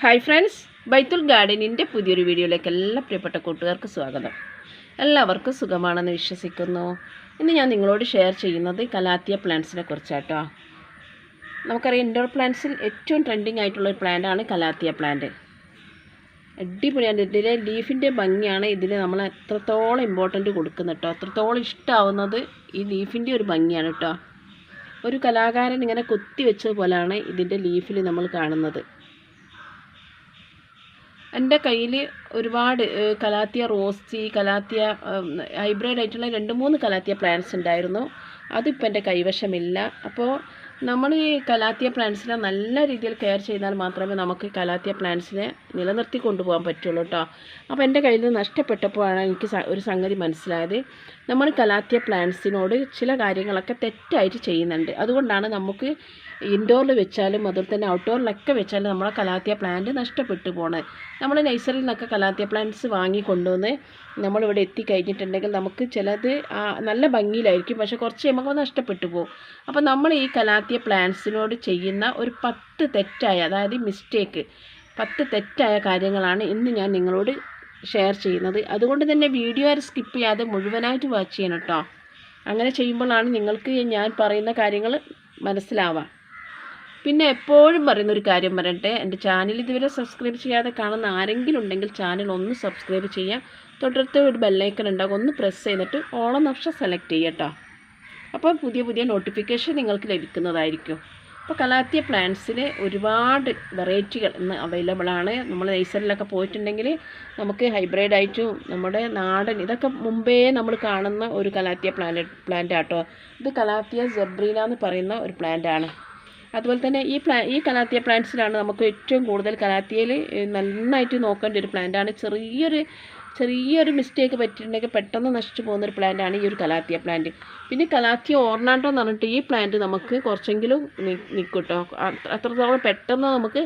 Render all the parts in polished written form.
Hi friends, ബൈത്തുൽ ഗാർഡനിൻ്റെ പുതിയൊരു വീഡിയോയിലേക്ക് എല്ലാ പ്രിയപ്പെട്ട കൂട്ടുകാർക്ക് സ്വാഗതം. എല്ലാവർക്കും സുഖമാണെന്ന് വിശ്വസിക്കുന്നു. ഇന്ന് ഞാൻ നിങ്ങളോട് ഷെയർ ചെയ്യുന്നത് കലാത്തിയ പ്ലാന്റ്സിനെ കുറിച്ചാട്ടോ. നമുക്കറിയാം, ഇൻഡോർ പ്ലാന്റ്സിൽ ഏറ്റവും ട്രെൻഡിങ് ആയിട്ടുള്ള ഒരു പ്ലാന്റാണ് കലാത്തിയ പ്ലാന്റ്. അടിപൊളിയാണ്. ഇതിലെ ലീഫിൻ്റെ ഭംഗിയാണ് ഇതിന് നമ്മൾ എത്രത്തോളം ഇമ്പോർട്ടൻറ്റ് കൊടുക്കുന്നത് കേട്ടോ. അത്രത്തോളം ഇഷ്ടമാവുന്നത് ഈ ലീഫിൻ്റെ ഒരു ഭംഗിയാണ് കേട്ടോ. ഒരു കലാകാരൻ ഇങ്ങനെ കൊത്തി വെച്ചതുപോലെയാണ് ഇതിൻ്റെ ലീഫിൽ നമ്മൾ കാണുന്നത്. എൻ്റെ കയ്യിൽ ഒരുപാട് കലാത്തിയ റോസി, കലാത്തിയ ഹൈബ്രിഡ് ആയിട്ടുള്ള 2-3 കലാത്തിയ പ്ലാന്റ്സ് ഉണ്ടായിരുന്നു. അതിപ്പോൾ എൻ്റെ കൈവശമില്ല. അപ്പോൾ നമ്മൾ ഈ കലാത്തിയ പ്ലാന്റ്സിനെ നല്ല രീതിയിൽ കെയർ ചെയ്താൽ മാത്രമേ നമുക്ക് കലാത്തിയ പ്ലാന്റ്സിനെ നിലനിർത്തി കൊണ്ടുപോകാൻ പറ്റുള്ളൂ കേട്ടോ. അപ്പോൾ എൻ്റെ കയ്യിൽ നിന്ന് നഷ്ടപ്പെട്ടപ്പോഴാണ് എനിക്ക് ഒരു സംഗതി മനസ്സിലായത്. നമ്മൾ കലാത്തിയ പ്ലാന്റ്സിനോട് ചില കാര്യങ്ങളൊക്കെ തെറ്റായിട്ട് ചെയ്യുന്നുണ്ട്. അതുകൊണ്ടാണ് നമുക്ക് ഇൻഡോറിൽ വെച്ചാലും അതുപോലെ തന്നെ ഔട്ട്ഡോറിലൊക്കെ വെച്ചാലും നമ്മളെ കലാത്തിയ പ്ലാന്റ് നഷ്ടപ്പെട്ടു പോകണത്. നമ്മൾ നഴ്സറിയിൽ നിന്നൊക്കെ കലാത്തിയ പ്ലാന്റ്സ് വാങ്ങിക്കൊണ്ടുവന്ന് നമ്മളിവിടെ എത്തിക്കഴിഞ്ഞിട്ടുണ്ടെങ്കിൽ നമുക്ക് ചിലത് നല്ല ഭംഗിയിലായിരിക്കും, പക്ഷെ കുറച്ച് കഴിയുമ്പോൾ നഷ്ടപ്പെട്ടു പോകും. അപ്പോൾ നമ്മൾ ഈ കലാത്തിയ പ്ലാന്റ്സിനോട് ചെയ്യുന്ന ഒരു 10 തെറ്റായ, അതായത് 10 തെറ്റായ കാര്യങ്ങളാണ് ഇന്ന് ഞാൻ നിങ്ങളോട് ഷെയർ ചെയ്യുന്നത്. അതുകൊണ്ട് തന്നെ വീഡിയോ സ്കിപ്പ് ചെയ്യാതെ മുഴുവനായിട്ട് വാച്ച് ചെയ്യണം കേട്ടോ. അങ്ങനെ ചെയ്യുമ്പോഴാണ് നിങ്ങൾക്ക് ഞാൻ പറയുന്ന കാര്യങ്ങൾ മനസ്സിലാവുക. പിന്നെ എപ്പോഴും പറയുന്നൊരു കാര്യം പറയട്ടെ, എൻ്റെ ചാനൽ ഇതുവരെ സബ്സ്ക്രൈബ് ചെയ്യാതെ കാണുന്ന ആരെങ്കിലും ഉണ്ടെങ്കിൽ ചാനൽ ഒന്ന് സബ്സ്ക്രൈബ് ചെയ്യാം. തൊട്ടടുത്ത് ഒരു ബെല്ലൈക്കൺ ഉണ്ടാകും, ഒന്ന് പ്രസ് ചെയ്തിട്ട് ഓൾ എന്ന ഓപ്ഷൻ സെലക്ട് ചെയ്യട്ടോ. അപ്പോൾ പുതിയ നോട്ടിഫിക്കേഷൻ നിങ്ങൾക്ക് ലഭിക്കുന്നതായിരിക്കും. അപ്പോൾ കലാത്തിയ പ്ലാന്റ്സിൽ ഒരുപാട് വെറൈറ്റികൾ ഇന്ന് അവൈലബിൾ ആണ്. നമ്മൾ നഴ്സറിയിലൊക്കെ പോയിട്ടുണ്ടെങ്കിൽ നമുക്ക് ഹൈബ്രിഡ് ആയിട്ടും നമ്മുടെ നാടൻ ഇതൊക്കെ മുമ്പേ നമ്മൾ കാണുന്ന ഒരു കലാത്തിയ പ്ലാന്റ് ആട്ടോ. ഇത് കലാത്തിയ സെബ്രീന എന്ന് പറയുന്ന ഒരു പ്ലാന്റ് ആണ്. അതുപോലെ തന്നെ ഈ കലാത്തിയ പ്ലാന്റ്സിലാണ് നമുക്ക് ഏറ്റവും കൂടുതൽ കലാത്തിയയിൽ നന്നായിട്ട് നോക്കേണ്ട ഒരു പ്ലാന്റാണ്. ചെറിയൊരു മിസ്റ്റേക്ക് പറ്റിയിട്ടുണ്ടെങ്കിൽ പെട്ടെന്ന് നശിച്ചു പോകുന്നൊരു പ്ലാന്റാണ് ഈ ഒരു കലാത്തിയ പ്ലാന്റ്. പിന്നെ കലാത്തിയ ഓർണാണ്ടോ എന്ന് പറഞ്ഞിട്ട് ഈ പ്ലാന്റ് നമുക്ക് കുറച്ചെങ്കിലും നിൽക്കും കേട്ടോ. അത്രത്തോളം പെട്ടെന്ന് നമുക്ക്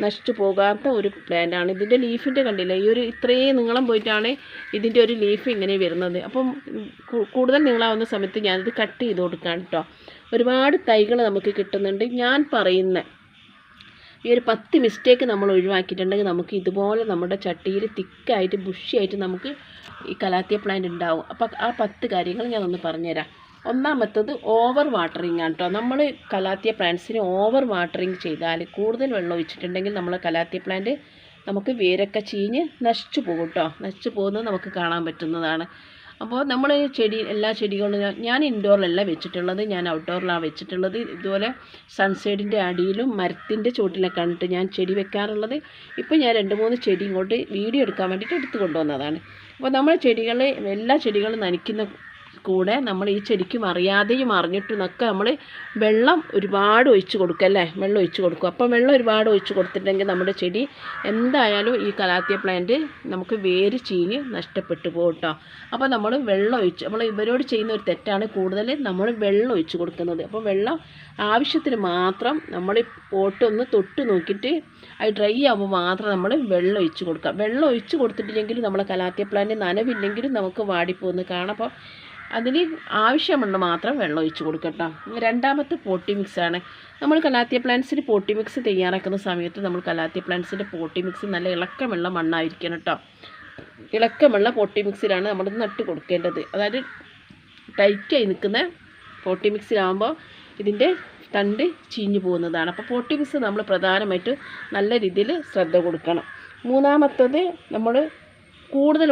നശിച്ചു പോകാത്ത ഒരു പ്ലാന്റാണ്. ഇതിൻ്റെ ലീഫിൻ്റെ കണ്ടില്ല, ഈ ഒരു ഇത്രയും നീളം പോയിട്ടാണ് ഇതിൻ്റെ ഒരു ലീഫ് ഇങ്ങനെ വരുന്നത്. അപ്പം കൂടുതൽ നീളാവുന്ന സമയത്ത് ഞാനിത് കട്ട് ചെയ്ത് കൊടുക്കുകയാണ് കേട്ടോ. ഒരുപാട് തൈകൾ നമുക്ക് കിട്ടുന്നുണ്ട്. ഞാൻ പറയുന്ന ഈ ഒരു 10 മിസ്റ്റേക്ക് നമ്മൾ ഒഴിവാക്കിയിട്ടുണ്ടെങ്കിൽ നമുക്ക് ഇതുപോലെ നമ്മുടെ ചട്ടിയിൽ തിക്കായിട്ട് ബുഷിയായിട്ട് നമുക്ക് ഈ കലാത്തിയ പ്ലാന്റ് ഉണ്ടാവും. അപ്പോൾ ആ 10 കാര്യങ്ങൾ ഞാനൊന്ന് പറഞ്ഞുതരാം. ഒന്നാമത്തത് ഓവർ വാട്ടറിങ് ആണ് കേട്ടോ. നമ്മൾ കലാത്തിയ പ്ലാന്റ്സിന് ഓവർ വാട്ടറിങ് ചെയ്താൽ, കൂടുതൽ വെള്ളം ഒഴിച്ചിട്ടുണ്ടെങ്കിൽ നമ്മളെ കലാത്തിയ പ്ലാന്റ് നമുക്ക് വേരൊക്കെ ചീഞ്ഞ് നശിച്ചു പോകും കേട്ടോ. നശിച്ചു പോകുന്നത് നമുക്ക് കാണാൻ പറ്റുന്നതാണ്. അപ്പോൾ നമ്മൾ എല്ലാ ചെടികളും ഞാൻ ഇൻഡോറിലല്ല വെച്ചിട്ടുള്ളത്, ഞാൻ ഔട്ട്ഡോറിലാണ് വെച്ചിട്ടുള്ളത്. ഇതുപോലെ സൺസൈഡിൻ്റെ അടിയിലും മരത്തിൻ്റെ ചുവട്ടിലൊക്കെ കണ്ടിട്ട് ഞാൻ ചെടി വെക്കാറുള്ളത്. ഇപ്പോൾ ഞാൻ 2-3 ചെടി ഇങ്ങോട്ട് വീഡിയോ എടുക്കാൻ വേണ്ടിയിട്ട് എടുത്തു കൊണ്ടുവന്നതാണ്. അപ്പോൾ നമ്മൾ എല്ലാ ചെടികളും നനയ്ക്കുന്ന കൂടെ നമ്മൾ ഈ ചെടിക്കും അറിയാതെയും അറിഞ്ഞിട്ടും ഒക്കെ നമ്മൾ വെള്ളം ഒരുപാട് ഒഴിച്ച് കൊടുക്കുക അല്ലേ. വെള്ളം ഒഴിച്ച് കൊടുക്കും. അപ്പം വെള്ളം ഒരുപാട് ഒഴിച്ച് കൊടുത്തിട്ടുണ്ടെങ്കിൽ നമ്മുടെ ചെടി എന്തായാലും ഈ കലാത്തിയ പ്ലാന്റ് നമുക്ക് വേര് ചീഞ്ഞ് നഷ്ടപ്പെട്ടു പോകും കേട്ടോ. അപ്പോൾ നമ്മൾ വെള്ളം ഒഴിച്ച്, നമ്മൾ ഇവരോട് ചെയ്യുന്ന ഒരു തെറ്റാണ് കൂടുതൽ നമ്മൾ വെള്ളം ഒഴിച്ച് കൊടുക്കുന്നത്. അപ്പോൾ വെള്ളം ആവശ്യത്തിന് മാത്രം നമ്മൾ പോട്ടൊന്ന് തൊട്ട് നോക്കിയിട്ട് അത് ഡ്രൈ ആകുമ്പോൾ മാത്രം നമ്മൾ വെള്ളം ഒഴിച്ച് കൊടുക്കുക. വെള്ളം ഒഴിച്ച് കൊടുത്തിട്ടില്ലെങ്കിലും നമ്മളെ കലാത്തിയ പ്ലാന്റ് നനവില്ലെങ്കിലും നമുക്ക് വാടിപ്പോകുന്നത് കാണാം. അപ്പോൾ അതിന് ആവശ്യമുള്ള മാത്രം വെള്ളം ഒഴിച്ച് കൊടുക്കട്ടോ. രണ്ടാമത്തെ പോട്ടി മിക്സാണ്. നമ്മൾ കലാത്തിയ പ്ലാന്റ്സിന് പോട്ടി മിക്സ് തയ്യാറാക്കുന്ന സമയത്ത് നമ്മൾ കലാത്തിയ പ്ലാന്റ്സിൻ്റെ പോട്ടി മിക്സ് നല്ല ഇളക്കമുള്ള മണ്ണായിരിക്കണം കേട്ടോ. ഇളക്കമുള്ള പോട്ടി മിക്സിലാണ് നമ്മൾ നട്ട് കൊടുക്കേണ്ടത്. അതായത് ടൈറ്റായി നിൽക്കുന്ന പോട്ടി മിക്സിലാകുമ്പോൾ ഇതിൻ്റെ തണ്ട് ചീഞ്ഞു പോകുന്നതാണ്. അപ്പോൾ പോട്ടി മിക്സ് നമ്മൾ പ്രധാനമായിട്ട് നല്ല രീതിയിൽ ശ്രദ്ധ കൊടുക്കണം. മൂന്നാമത്തത് നമ്മൾ കൂടുതൽ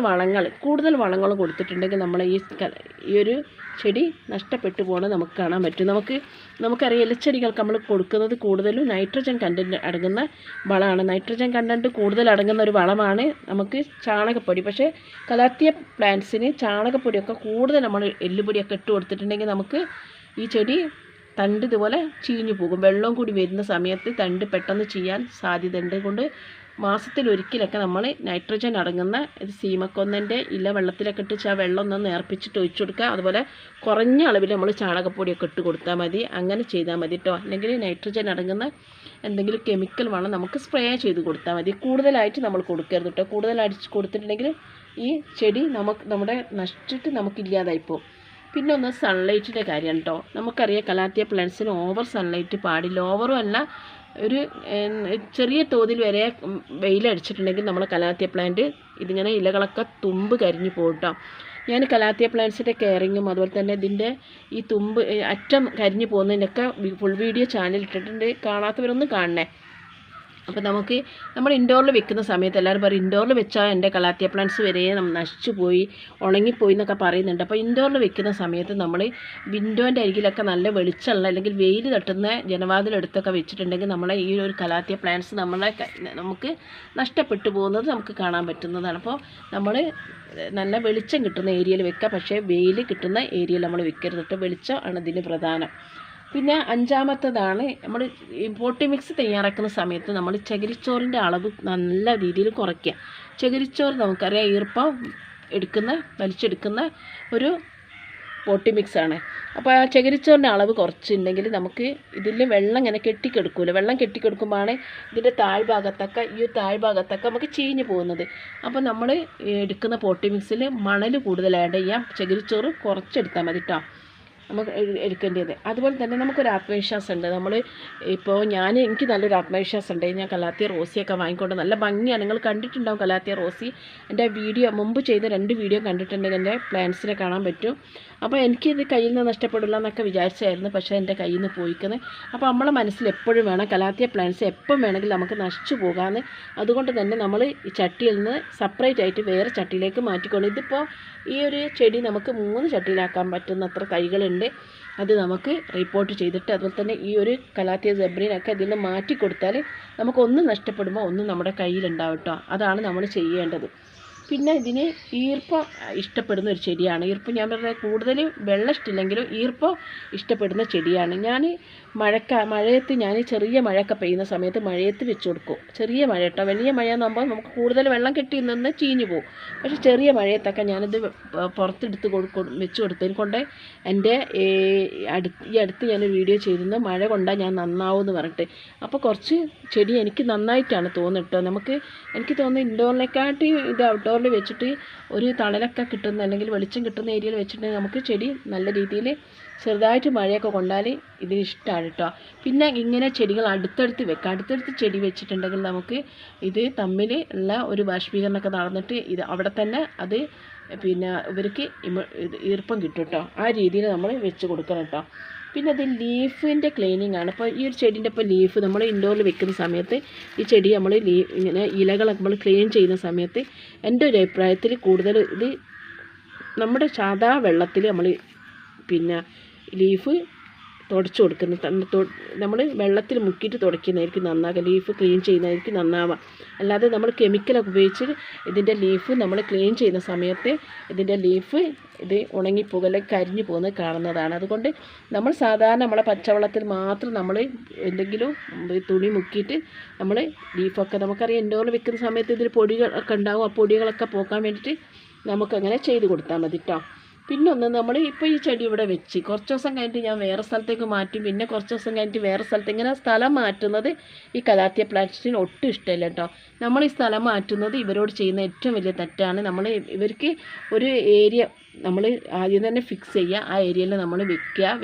വളങ്ങൾ കൊടുത്തിട്ടുണ്ടെങ്കിൽ നമ്മൾ ഈ ഒരു ചെടി നഷ്ടപ്പെട്ടു പോകുന്നത് നമുക്ക് കാണാൻ പറ്റും. നമുക്കറിയാം, ഇലച്ചെടികൾക്ക് നമ്മൾ കൊടുക്കുന്നത് കൂടുതലും നൈട്രജൻ കണ്ടൻറ്റ് അടങ്ങുന്ന വളമാണ്. നൈട്രജൻ കണ്ടൻറ്റ് കൂടുതൽ അടങ്ങുന്ന ഒരു വളമാണ് നമുക്ക് ചാണകപ്പൊടി. പക്ഷേ കലാത്തിയ പ്ലാന്റ്സിന് ചാണകപ്പൊടിയൊക്കെ കൂടുതൽ നമ്മൾ എല്ലുപൊടിയൊക്കെ ഇട്ട് കൊടുത്തിട്ടുണ്ടെങ്കിൽ നമുക്ക് ഈ ചെടി തണ്ട് ഇതുപോലെ ചീഞ്ഞു പോകും. വെള്ളം കൂടി വരുന്ന സമയത്ത് തണ്ട് പെട്ടെന്ന് ചെയ്യാൻ സാധ്യതയുണ്ട്. കൊണ്ട് മാസത്തിലൊരിക്കലൊക്കെ നമ്മൾ നൈട്രജൻ അടങ്ങുന്ന സീമക്കൊന്നൻ്റെ ഇല വെള്ളത്തിലൊക്കെ ഇട്ട് ആ വെള്ളം ഒന്ന് നേർപ്പിച്ചിട്ട് ഒഴിച്ചു കൊടുക്കുക. അതുപോലെ കുറഞ്ഞ അളവിൽ നമ്മൾ ചാണകപ്പൊടിയൊക്കെ ഇട്ട് കൊടുത്താൽ മതി. അങ്ങനെ ചെയ്താൽ മതി കേട്ടോ. അല്ലെങ്കിൽ നൈട്രജൻ അടങ്ങുന്ന എന്തെങ്കിലും കെമിക്കൽ വേണം നമുക്ക് സ്പ്രേ ചെയ്ത് കൊടുത്താൽ മതി. കൂടുതലായിട്ട് നമ്മൾ കൊടുക്കരുത് കേട്ടോ. കൂടുതൽ അടിച്ച് കൊടുത്തിട്ടുണ്ടെങ്കിൽ ഈ ചെടി നമ്മുടെ നശിച്ചിട്ട് നമുക്കില്ലാതായിപ്പോവും. പിന്നെ ഒന്ന് സൺലൈറ്റിൻ്റെ കാര്യമാണ് കേട്ടോ. നമുക്കറിയാം, കലാത്തിയ പ്ലാന്റ്സിന് ഓവർ സൺലൈറ്റ് പാടില്ല. ഓവറും അല്ല, ഒരു ചെറിയ തോതിൽ വരെ വെയിലടിച്ചിട്ടുണ്ടെങ്കിൽ നമ്മൾ കലാത്തിയ പ്ലാന്റ് ഇതിങ്ങനെ ഇലകളൊക്കെ തുമ്പ് കരിഞ്ഞു പോകും കേട്ടോ. ഞാൻ കലാത്തിയ പ്ലാന്റ്സിൻ്റെ കെയറിങ്ങും അതുപോലെ തന്നെ ഇതിൻ്റെ ഈ തുമ്പ് അറ്റം കരിഞ്ഞു പോകുന്നതിൻ്റെയൊക്കെ ഫുൾ വീഡിയോ ചാനൽ ഇട്ടിട്ടുണ്ട്, കാണാത്തവരൊന്ന് കാണണേ. അപ്പോൾ നമുക്ക് നമ്മൾ ഇൻഡോറിൽ വെക്കുന്ന സമയത്ത് എല്ലാവരും പറയും ഇൻഡോറിൽ വെച്ചാൽ എൻ്റെ കലാത്തിയ പ്ലാന്റ്സ് വരെ നശിച്ചു പോയി ഉണങ്ങിപ്പോയി എന്നൊക്കെ പറയുന്നുണ്ട്. അപ്പോൾ ഇൻഡോറിൽ വെക്കുന്ന സമയത്ത് നമ്മൾ വിൻഡോൻ്റെ അരികിലൊക്കെ നല്ല വെളിച്ചമുള്ള അല്ലെങ്കിൽ വെയിൽ തട്ടുന്ന ജനവാതിലെടുത്തൊക്കെ വെച്ചിട്ടുണ്ടെങ്കിൽ നമ്മളെ ഈ ഒരു കലാത്തിയ പ്ലാന്റ്സ് നമുക്ക് നഷ്ടപ്പെട്ടു പോകുന്നത് നമുക്ക് കാണാൻ പറ്റുന്നതാണ്. അപ്പോൾ നമ്മൾ നല്ല വെളിച്ചം കിട്ടുന്ന ഏരിയയിൽ വെക്കുക, പക്ഷേ വെയിൽ കിട്ടുന്ന ഏരിയയിൽ നമ്മൾ വെക്കരുത്. വെളിച്ചം ആണ് ഇതിന് പ്രധാനം. പിന്നെ അഞ്ചാമത്തതാണ് നമ്മൾ പോട്ടി മിക്സ് തയ്യാറാക്കുന്ന സമയത്ത് നമ്മൾ ചകിരിച്ചോറിൻ്റെ അളവ് നല്ല രീതിയിൽ കുറയ്ക്കുക. ചകിരിച്ചോറ് നമുക്കറിയാം ഈർപ്പം വലിച്ചെടുക്കുന്ന ഒരു പോട്ടി മിക്സാണ്. അപ്പോൾ ആ ചകിരിച്ചോറിൻ്റെ അളവ് കുറച്ചുണ്ടെങ്കിൽ നമുക്ക് ഇതിൽ വെള്ളം ഇങ്ങനെ കെട്ടിക്കെടുക്കില്ല. വെള്ളം കെട്ടിക്കെടുക്കുമ്പോഴാണ് ഇതിൻ്റെ താഴ്ഭാഗത്തൊക്കെ നമുക്ക് ചീഞ്ഞ് പോകുന്നത്. അപ്പോൾ നമ്മൾ എടുക്കുന്ന പോട്ടി മിക്സിൽ മണൽ കൂടുതൽ ആഡ് ചെയ്യാം, ചകിരിച്ചോറ് കുറച്ചെടുത്താൽ മതി കേട്ടോ നമുക്ക് എടുക്കേണ്ടത്. അതുപോലെ തന്നെ നമുക്കൊരു ആത്മവിശ്വാസം ഉണ്ട്. ഇപ്പോൾ എനിക്ക് നല്ലൊരു ആത്മവിശ്വാസം ഉണ്ട്. ഞാൻ കലാത്തിയ റോസിയൊക്കെ വാങ്ങിക്കൊണ്ട് നല്ല ഭംഗിയാണ്. നിങ്ങൾ കണ്ടിട്ടുണ്ടാവും കലാത്തിയ റോസി. എൻ്റെ മുമ്പ് ചെയ്ത 2 വീഡിയോ കണ്ടിട്ടുണ്ടെങ്കിൽ എൻ്റെ പ്ലാന്റ്സിനെ കാണാൻ പറ്റും. അപ്പോൾ എനിക്കിത് കയ്യിൽ നിന്ന് നഷ്ടപ്പെടില്ല എന്നൊക്കെ വിചാരിച്ചായിരുന്നു, പക്ഷേ എൻ്റെ കയ്യിൽ നിന്ന് പോയിക്കുന്നത്. അപ്പോൾ നമ്മളെ മനസ്സിൽ എപ്പോഴും വേണം കലാത്തിയ പ്ലാന്റ്സ് എപ്പം വേണമെങ്കിലും നമുക്ക് നശിച്ചു പോകാമെന്ന്. അതുകൊണ്ട് തന്നെ നമ്മൾ ഈ ചട്ടിയിൽ നിന്ന് സെപ്പറേറ്റ് ആയിട്ട് വേറെ ചട്ടിയിലേക്ക് മാറ്റിക്കൊണ്ട് ഇതിപ്പോൾ ഈ ഒരു ചെടി നമുക്ക് 3 ചട്ടിയിലാക്കാൻ പറ്റുന്നത്ര തൈകളുണ്ട്. അത് നമുക്ക് റിപ്പോർട്ട് ചെയ്തിട്ട് അതുപോലെ തന്നെ ഈ ഒരു കലാത്തിയ സെബ്രീനൊക്കെ ഇതിൽ നിന്ന് മാറ്റി കൊടുത്താൽ നമുക്കൊന്നും നഷ്ടപ്പെടുമ്പോൾ ഒന്നും നമ്മുടെ കയ്യിലുണ്ടാവും കേട്ടോ. അതാണ് നമ്മൾ ചെയ്യേണ്ടത്. പിന്നെ ഇതിന് ഈർപ്പം ഇഷ്ടപ്പെടുന്ന ഒരു ചെടിയാണ്. ഈർപ്പം ഞാൻ പറഞ്ഞത് കൂടുതൽ വെള്ളം ഇഷ്ടമില്ലെങ്കിലും ഈർപ്പം ഇഷ്ടപ്പെടുന്ന ചെടിയാണ്. ഞാൻ മഴയത്ത് ചെറിയ മഴയൊക്കെ പെയ്യുന്ന സമയത്ത് മഴയത്ത് വെച്ച് കൊടുക്കും. ചെറിയ മഴ കേട്ടോ, വലിയ മഴയെന്നാകുമ്പോൾ നമുക്ക് കൂടുതൽ വെള്ളം കെട്ടി നിന്ന് ചീഞ്ഞു പോകും. പക്ഷേ ചെറിയ മഴയത്തൊക്കെ ഞാനിത് പുറത്തെടുത്ത് വെച്ച് കൊടുത്തതിന് കൊണ്ട് എൻ്റെ ഈ അടുത്ത് ഞാനൊരു വീഡിയോ ചെയ്തിരുന്നു, മഴ കൊണ്ടാൽ ഞാൻ നന്നാവും എന്ന് പറഞ്ഞിട്ട്. അപ്പോൾ കുറച്ച് ചെടി എനിക്ക് നന്നായിട്ടാണ് തോന്നുന്നത് കേട്ടോ. എനിക്ക് തോന്നുന്നു ഇൻഡോറിനെക്കാട്ടി ഇത് ഔട്ട്ഡോറിൽ വെച്ചിട്ട് ഒരു തണലൊക്കെ കിട്ടുന്ന അല്ലെങ്കിൽ വെളിച്ചം കിട്ടുന്ന ഏരിയയിൽ വെച്ചിട്ടുണ്ടെങ്കിൽ നമുക്ക് ചെടി നല്ല രീതിയിൽ ചെറുതായിട്ട് മഴയൊക്കെ കൊണ്ടാൽ ഇതിന് ഇഷ്ടമാണ് കേട്ടോ. പിന്നെ ഇങ്ങനെ ചെടികൾ അടുത്തടുത്ത് വെക്കാം. അടുത്തടുത്ത് ചെടി വെച്ചിട്ടുണ്ടെങ്കിൽ നമുക്ക് ഇത് തമ്മിൽ ഉള്ള ഒരു ബാഷ്പീകരണമൊക്കെ നടന്നിട്ട് അവിടെ തന്നെ അത് പിന്നെ ഇവർക്ക് ഈർപ്പം കിട്ടും കേട്ടോ. ആ രീതിയിൽ നമ്മൾ വെച്ച് കൊടുക്കണം കേട്ടോ. പിന്നെ അത് ലീഫിൻ്റെ ക്ലീനിങ് ആണ്. അപ്പോൾ ഈ ഒരു ചെടീൻ്റെ ഇപ്പോൾ ലീഫ് നമ്മൾ ഇൻഡോറിൽ വെക്കുന്ന സമയത്ത് ഈ ചെടി നമ്മൾ ഇങ്ങനെ ഇലകളൊക്കെ നമ്മൾ ക്ലീൻ ചെയ്യുന്ന സമയത്ത് എൻ്റെ ഒരു അഭിപ്രായത്തിൽ കൂടുതൽ ഇത് നമ്മുടെ സാധാ വെള്ളത്തിൽ നമ്മൾ പിന്നെ ലീഫ് തുടച്ചു കൊടുക്കുന്ന നമ്മൾ വെള്ളത്തിൽ മുക്കിയിട്ട് തുടയ്ക്കുന്നതായിരിക്കും നന്നാകുക. ലീഫ് ക്ലീൻ ചെയ്യുന്നതായിരിക്കും നന്നാവുക. അല്ലാതെ നമ്മൾ കെമിക്കലൊക്കെ ഉപയോഗിച്ച് ഇതിൻ്റെ ലീഫ് നമ്മൾ ക്ലീൻ ചെയ്യുന്ന സമയത്ത് ഇതിൻ്റെ ലീഫ് ഉണങ്ങിപ്പോകുക അല്ലെങ്കിൽ കരിഞ്ഞു പോകുന്നത് കാണുന്നതാണ്. അതുകൊണ്ട് നമ്മൾ സാധാരണ നമ്മളെ പച്ചവെള്ളത്തിൽ മാത്രം നമ്മൾ എന്തെങ്കിലും തുണി മുക്കിയിട്ട് നമ്മൾ ലീഫൊക്കെ നമുക്കറിയാം ഇൻഡോറിൽ വെക്കുന്ന സമയത്ത് ഇതിൽ പൊടികളൊക്കെ ഉണ്ടാകും. ആ പൊടികളൊക്കെ പോക്കാൻ വേണ്ടിയിട്ട് നമുക്കങ്ങനെ ചെയ്ത് കൊടുത്താൽ മതി കേട്ടോ. പിന്നൊന്ന് നമ്മൾ ഇപ്പോൾ ഈ ചെടി ഇവിടെ വെച്ച് കുറച്ച് ദിവസം കഴിഞ്ഞിട്ട് ഞാൻ വേറെ സ്ഥലത്തേക്ക് മാറ്റും, പിന്നെ കുറച്ച് ദിവസം കഴിഞ്ഞിട്ട് വേറെ സ്ഥലത്ത് ഇങ്ങനെ സ്ഥലം മാറ്റുന്നത് ഈ കലാത്തിയ പ്ലാന്റ്സിന് ഒട്ടും ഇഷ്ടമില്ല കേട്ടോ. നമ്മൾ ഈ സ്ഥലം മാറ്റുന്നത് ഇവരോട് ചെയ്യുന്ന ഏറ്റവും വലിയ തെറ്റാണ്. ഇവർക്ക് ഒരു ഏരിയ നമ്മൾ ആദ്യം തന്നെ ഫിക്സ് ചെയ്യുക, ആ ഏരിയയിൽ നമ്മൾ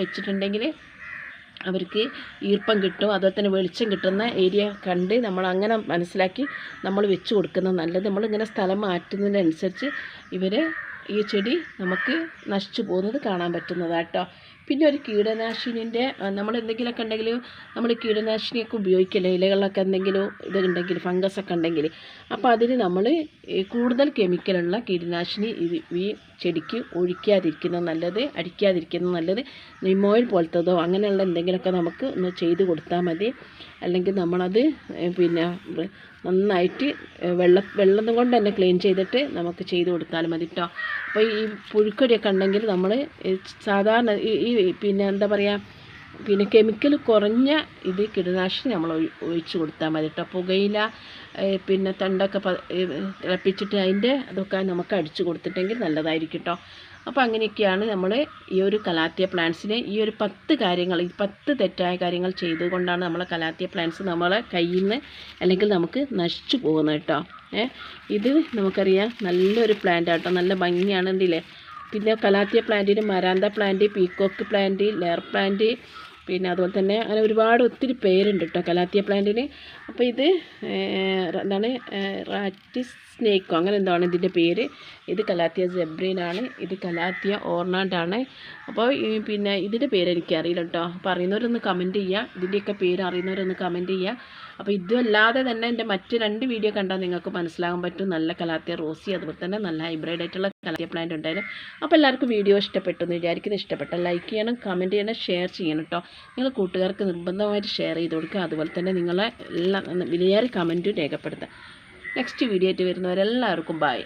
വെച്ചിട്ടുണ്ടെങ്കിൽ അവർക്ക് ഈർപ്പം കിട്ടും. അതുപോലെ തന്നെ വെളിച്ചം കിട്ടുന്ന ഏരിയ കണ്ട് നമ്മൾ അങ്ങനെ മനസ്സിലാക്കി നമ്മൾ വെച്ച് കൊടുക്കുന്നത് നല്ലത്. നമ്മളിങ്ങനെ സ്ഥലം മാറ്റുന്നതിനനുസരിച്ച് ഈ ചെടി നമുക്ക് നശിച്ചു പോകുന്നത് കാണാൻ പറ്റുന്നതാട്ടോ. പിന്നെ ഒരു കീടനാശിനിൻ്റെ നമ്മൾ എന്തെങ്കിലുമൊക്കെ ഉണ്ടെങ്കിൽ നമ്മൾ കീടനാശിനിയൊക്കെ ഉപയോഗിക്കില്ല, ഇലകളിലൊക്കെ എന്തെങ്കിലും ഇതുണ്ടെങ്കിൽ ഫംഗസൊക്കെ ഉണ്ടെങ്കിൽ. അപ്പോൾ അതിന് നമ്മൾ കൂടുതൽ കെമിക്കലുള്ള കീടനാശിനി ഈ ചെടിക്ക് ഒഴിക്കാതിരിക്കുന്നത് നല്ലത്, അടിക്കാതിരിക്കുന്നത് നല്ലത്. നിമോയിൽ പോലത്തതോ അങ്ങനെയുള്ള എന്തെങ്കിലുമൊക്കെ നമുക്ക് ഒന്ന് ചെയ്ത് കൊടുത്താൽ മതി. അല്ലെങ്കിൽ നമ്മളത് പിന്നെ നന്നായിട്ട് വെള്ളം കൊണ്ട് തന്നെ ക്ലീൻ ചെയ്തിട്ട് നമുക്ക് ചെയ്ത് കൊടുത്താലും മതി കേട്ടോ. അപ്പോൾ ഈ പുഴുക്കടിയൊക്കെ ഉണ്ടെങ്കിൽ നമ്മൾ സാധാരണ ഈ പിന്നെ എന്താ പറയുക പിന്നെ കെമിക്കൽ കുറഞ്ഞ കീടനാശിനി നമ്മൾ ഒഴിച്ച് കൊടുത്താൽ മതി കേട്ടോ. പുകയില പിന്നെ തണ്ടൊക്കെ തിളപ്പിച്ചിട്ട് അതൊക്കെ നമുക്ക് അടിച്ചു കൊടുത്തിട്ടെങ്കിൽ നല്ലതായിരിക്കും കേട്ടോ. അപ്പോൾ അങ്ങനെയൊക്കെയാണ് നമ്മൾ ഈ ഒരു കലാത്തിയ പ്ലാന്റ്സിനെ ഈ ഒരു 10 കാര്യങ്ങൾ 10 തെറ്റായ കാര്യങ്ങൾ ചെയ്തുകൊണ്ടാണ് നമ്മളെ കലാത്തിയ പ്ലാന്റ്സ് നമ്മളെ കയ്യിൽ നിന്ന് അല്ലെങ്കിൽ നമുക്ക് നശിച്ചു പോകുന്നത് കേട്ടോ. ഇത് നമുക്കറിയാം നല്ലൊരു പ്ലാന്റ് ആട്ടോ, നല്ല ഭംഗിയാണ് എന്തില്ലേ. പിന്നെ കലാത്തിയ പ്ലാന്റിന് മരാന്ത plant, peacock plant, layer plant, പിന്നെ അതുപോലെ തന്നെ അങ്ങനെ ഒരുപാട് ഒത്തിരി പേരുണ്ട് കേട്ടോ കലാത്തിയ പ്ലാന്റിന്. അപ്പോൾ ഇത് എന്താണ് റാറ്റിസ് സ്നേക്കോ അങ്ങനെ എന്താണ് ഇതിൻ്റെ പേര്. ഇത് കലാത്തിയ സെബ്രീനാണ്, ഇത് കലാത്തിയ ഓർണാണ്ടാണ്. അപ്പോൾ പിന്നെ ഇതിൻ്റെ പേര് എനിക്കറിയില്ല കേട്ടോ. അപ്പോൾ അറിയുന്നവരൊന്ന് കമൻറ്റ് ചെയ്യുക, ഇതിൻ്റെയൊക്കെ പേര് അറിയുന്നവരൊന്ന് കമൻറ്റ് ചെയ്യുക. അപ്പോൾ ഇതല്ലാതെ തന്നെ എൻ്റെ മറ്റ് 2 വീഡിയോ കണ്ടാൽ നിങ്ങൾക്ക് മനസ്സിലാകാൻ പറ്റും. നല്ല കലാത്തിയ റോസി, അതുപോലെ തന്നെ നല്ല ഹൈബ്രിഡ് ആയിട്ടുള്ള കലാത്തിയ പ്ലാന്റ് ഉണ്ടായിരുന്നു. അപ്പോൾ എല്ലാവർക്കും വീഡിയോ ഇഷ്ടപ്പെട്ടു എന്ന് വിചാരിക്കുന്നു. ഇഷ്ടപ്പെട്ടാൽ ലൈക്ക് ചെയ്യണം, കമൻറ്റ് ചെയ്യണം, ഷെയർ ചെയ്യണം കേട്ടോ. നിങ്ങൾ കൂട്ടുകാർക്ക് നിർബന്ധമായിട്ട് ഷെയർ ചെയ്ത് കൊടുക്കുക. അതുപോലെ തന്നെ നിങ്ങളെ എല്ലാ വിലയേറിയ കമൻറ്റും രേഖപ്പെടുത്തുക. നെക്സ്റ്റ് വീഡിയോ ആയിട്ട് വരുന്നവരെല്ലാവർക്കും ബൈ.